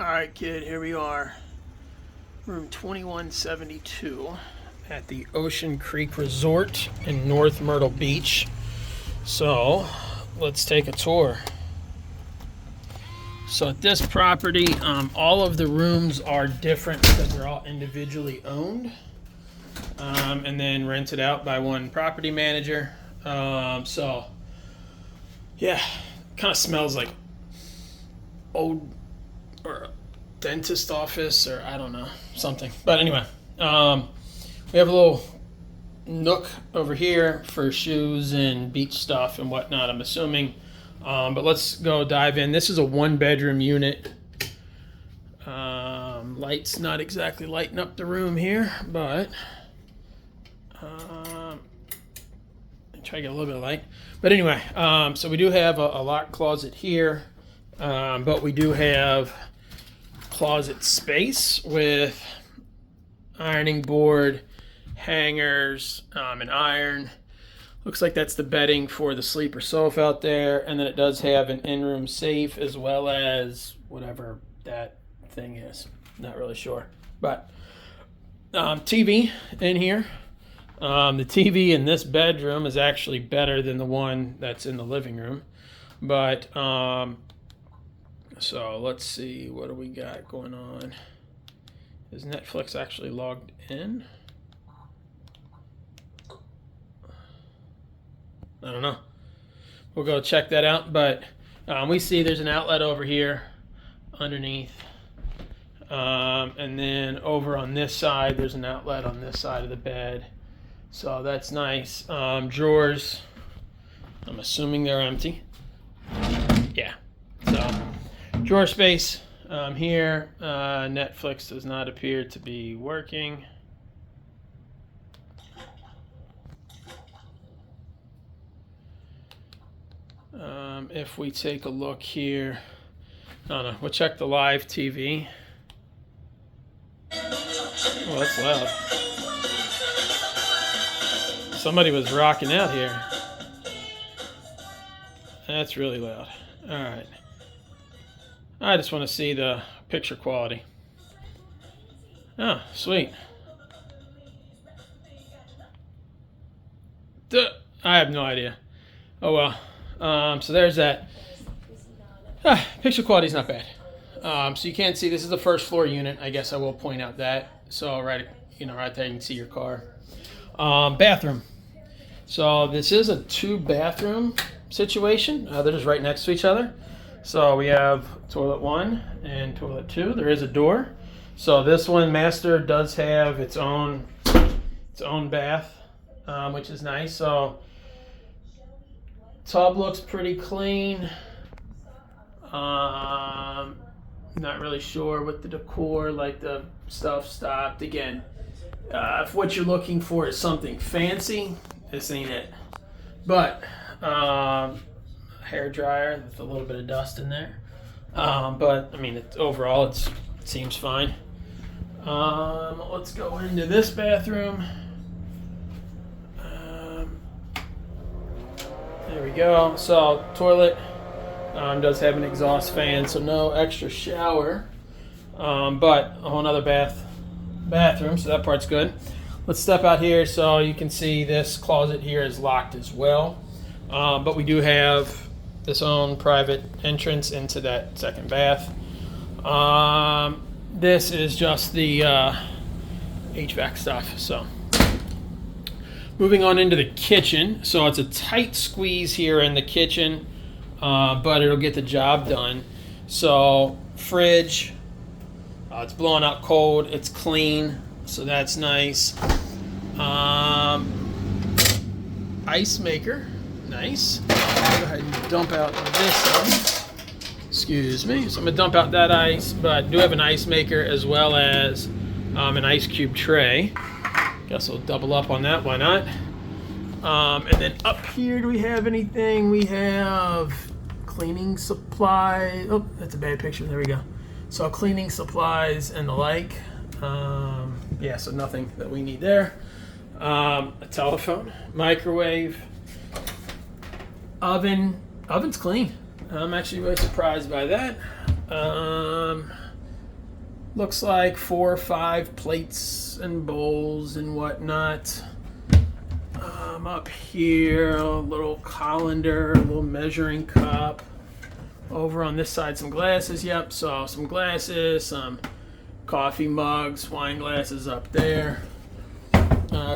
Alright, kid, here we are. Room 2172 at the Oceancreek Resort in North Myrtle Beach. So, let's take a tour. So at this property, all of the rooms are different because they're all individually owned. And then rented out by one property manager. So, yeah, kind of smells like old or a dentist office or I don't know, something. But anyway, we have a little nook over here for shoes and beach stuff and whatnot, I'm assuming. But let's go dive in. This is a one-bedroom unit. Light's not exactly lighting up the room here, but try to get a little bit of light. But anyway, so we do have a locked closet here, but we do have closet space with ironing board, hangers, an iron. Looks like that's the bedding for the sleeper sofa out there, and then it does have an in-room safe as well as whatever that thing is. Not really sure, but TV in here. The TV in this bedroom is actually better than the one that's in the living room, but so let's see, what do we got going on? Is Netflix actually logged in? I don't know. We'll go check that out, but we see there's an outlet over here underneath. And then over on this side, there's an outlet on this side of the bed. So that's nice. Drawers, I'm assuming they're empty. Yeah. So drawer space here. Netflix does not appear to be working. If we take a look here, no, we'll check the live TV. Oh, that's loud. Somebody was rocking out here. That's really loud. All right. I just want to see the picture quality. Oh, sweet. I have no idea. Oh well. So there's that. Picture quality is not bad. So you can't see, this is the first floor unit. I guess I will point out that. So right there you can see your car. Bathroom. So this is a 2-bathroom situation. They're just right next to each other. So we have toilet 1 and toilet 2. There is a door. So this one, master, does have its own bath, which is nice. So tub looks pretty clean. Not really sure with the decor, like the stuff stopped. Again, if what you're looking for is something fancy, this ain't it. But hair dryer, there's a little bit of dust in there. But I mean, overall, it seems fine. Let's go into this bathroom. There we go. So toilet does have an exhaust fan, so no extra shower, but a whole nother bathroom, so that part's good. Let's step out here. So you can see this closet here is locked as well, but we do have this own private entrance into that second bath. This is just the HVAC stuff. So moving on into the kitchen. So it's a tight squeeze here in the kitchen, but it'll get the job done. So fridge, it's blowing out cold, it's clean, so that's nice. Ice maker, nice. Go ahead and dump out this one. Excuse me. So I'm gonna dump out that ice, but do have an ice maker as well as an ice cube tray. Guess I'll double up on that, why not? And then up here, do we have anything? We have cleaning supply. Oh, that's a bad picture. There we go. So cleaning supplies and the like. Yeah, so nothing that we need there. A telephone, microwave, oven. Oven's clean. I'm actually really surprised by that. looks like 4 or 5 plates and bowls and whatnot. Up here, a little colander, a little measuring cup. Over on this side, some glasses. Yep, so some glasses, some coffee mugs, wine glasses up there.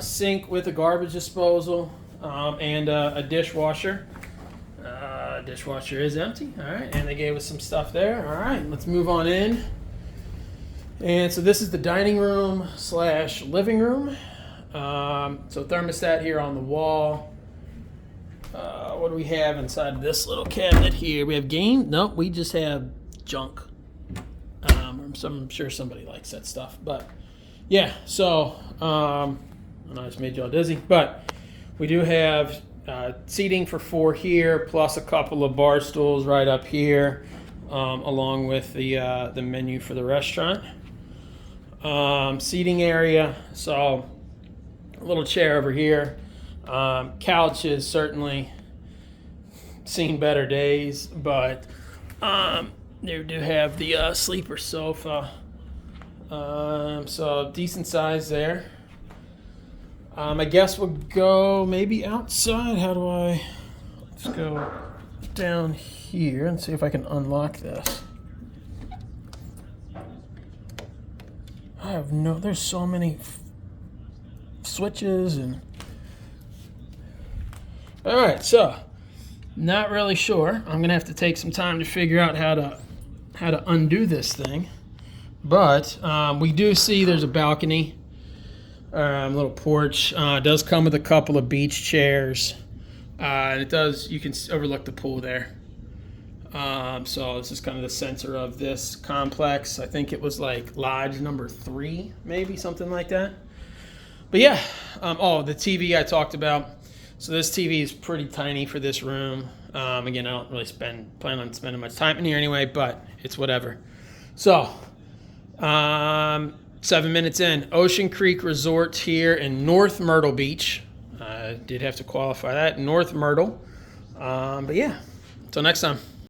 Sink with a garbage disposal, and a dishwasher. Dishwasher is empty. All right, and they gave us some stuff there. All right, let's move on in. And so this is the dining room / living room. So thermostat here on the wall. What do we have inside this little cabinet here? We have game. Nope, we just have junk. I'm sure somebody likes that stuff, but yeah. So I know I just made y'all dizzy, but we do have seating for 4 here, plus a couple of bar stools right up here, along with the menu for the restaurant. Seating area. So a little chair over here. Couch is certainly seen better days, but they do have the sleeper sofa. So decent size there. I guess we'll go maybe outside. Let's go down here and see if I can unlock this. There's so many switches and. All right, so not really sure. I'm gonna have to take some time to figure out how to undo this thing. But we do see there's a balcony, little porch. It does come with a couple of beach chairs, and you can overlook the pool there. So this is kind of the center of this complex. I think it was like lodge number 3, maybe something like that. But yeah, the TV I talked about. So this TV is pretty tiny for this room. Again, I don't really plan on spending much time in here anyway, but it's whatever. So 7 minutes in, Oceancreek Resort here in North Myrtle Beach. Did have to qualify that, North Myrtle. But yeah, until next time.